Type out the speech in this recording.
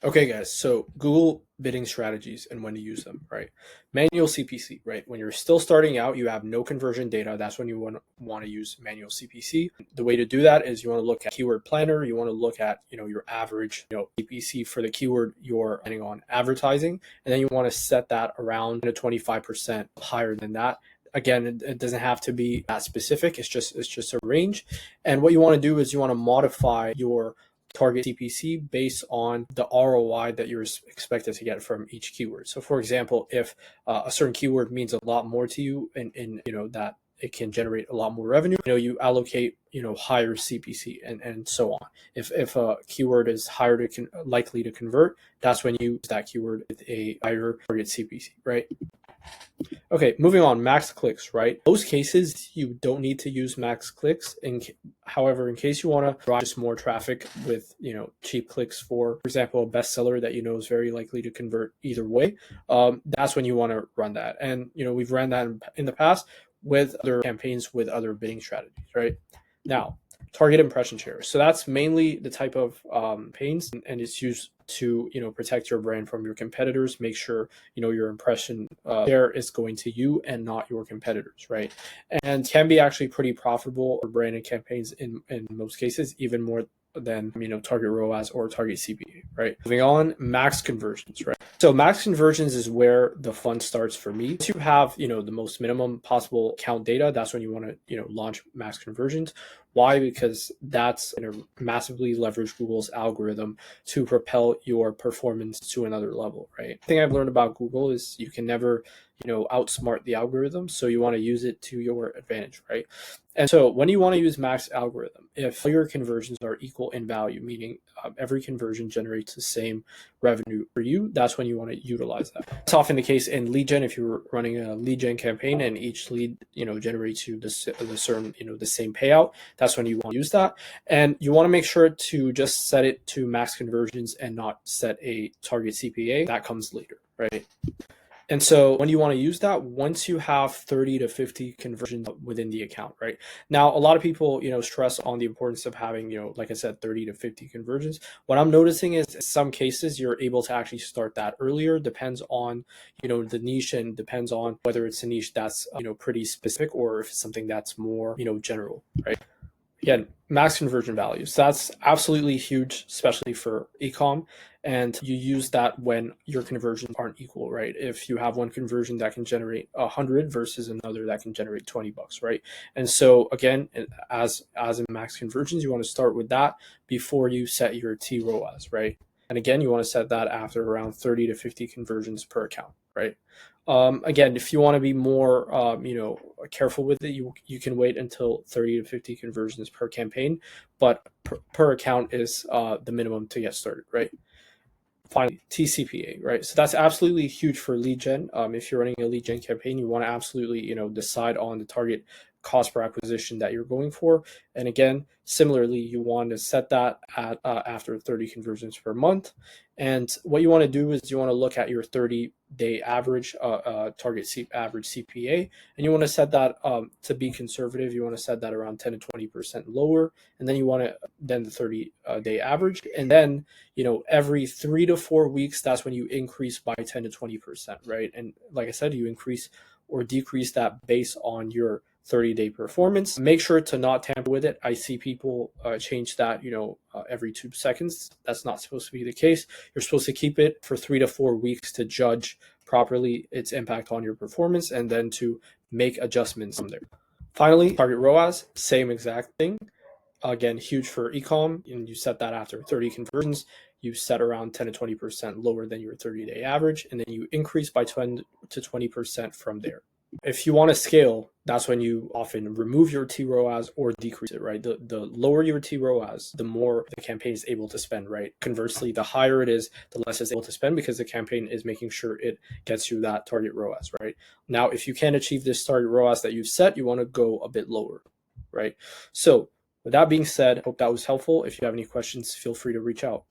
Okay, guys, so Google bidding strategies and when to use them, right? Manual CPC, right? When you're still starting out, you have no conversion data. That's when you want to use manual CPC. The way to do that is you want to look at keyword planner. You want to look at, your average, CPC for the keyword you're planning on advertising. And then you want to set that around 25% higher than that. Again, it doesn't have to be that specific. It's just a range. And what you want to do is you want to modify your target CPC based on the ROI that you're expected to get from each keyword. So for example, if a certain keyword means a lot more to you and that it can generate a lot more revenue, you allocate, higher CPC and so on. If a keyword is higher likely to convert, that's when you use that keyword with a higher target CPC, right? Okay, moving on, max clicks, right? Most cases, you don't need to use max clicks. However, in case you want to drive just more traffic with, cheap clicks for example, a bestseller that is very likely to convert either way, that's when you want to run that. And, we've ran that in the past with other campaigns with other bidding strategies, right? Now, target impression share. So that's mainly the type of campaigns, and it's used to protect your brand from your competitors. Make sure your impression share is going to you and not your competitors, right? And can be actually pretty profitable for branded campaigns in most cases, even more than target ROAS or target CPA, right? Moving on, max conversions, right? So max conversions is where the fun starts for me. Once you have the most minimum possible account data, that's when you want to launch max conversions. Why? Because that's going to massively leverage Google's algorithm to propel your performance to another level, right? The thing I've learned about Google is you can never outsmart the algorithm, so you want to use it to your advantage, right? And so when you want to use max algorithm, if all your conversions are equal in value, meaning every conversion generates the same revenue for you, that's when you want to utilize that. It's often the case in lead gen. If you're running a lead gen campaign and each lead generates you the certain the same payout, that's when you want to use that. And you want to make sure to just set it to max conversions and not set a target CPA. That comes later, right? And so when you want to use that, once you have 30 to 50 conversions within the account, right? Now, a lot of people, stress on the importance of having, like I said, 30 to 50 conversions. What I'm noticing is in some cases you're able to actually start that earlier. Depends on, the niche, and depends on whether it's a niche that's, pretty specific or if it's something that's more, general, right? Again, max conversion values. That's absolutely huge, especially for ecom. And you use that when your conversions aren't equal, right? If you have one conversion that can generate 100 versus another that can generate $20, right? And so again, as in max conversions, you want to start with that before you set your tROAS, right? And again, you want to set that after around 30 to 50 conversions per account, right? Again, if you want to be more, careful with it, you can wait until 30 to 50 conversions per campaign, but per account is the minimum to get started, right? Finally, tCPA, right? So that's absolutely huge for lead gen. If you're running a lead gen campaign, you want to absolutely, decide on the target cost per acquisition that you're going for. And again, similarly, you want to set that at after 30 conversions per month. And what you want to do is you want to look at your 30-day average average CPA, and you want to set that to be conservative. You want to set that around 10 to 20% lower, and then you want to then the 30-day average, and then every 3 to 4 weeks, that's when you increase by 10 to 20%, right? And like I said, you increase or decrease that based on your 30-day performance. Make sure to not tamper with it. I see people change that, every 2 seconds. That's not supposed to be the case. You're supposed to keep it for 3 to 4 weeks to judge properly its impact on your performance and then to make adjustments from there. Finally, target ROAS, same exact thing. Again, huge for ecom, and you set that after 30 conversions. You set around 10 to 20% lower than your 30-day average, and then you increase by 10 to 20% from there. If you want to scale, that's when you often remove your tROAS or decrease it, right? The lower your tROAS, the more the campaign is able to spend, right? Conversely, the higher it is, the less it's able to spend because the campaign is making sure it gets you that target ROAS, right? Now, if you can't achieve this target ROAS that you've set, you want to go a bit lower, right? So with that being said, I hope that was helpful. If you have any questions, feel free to reach out.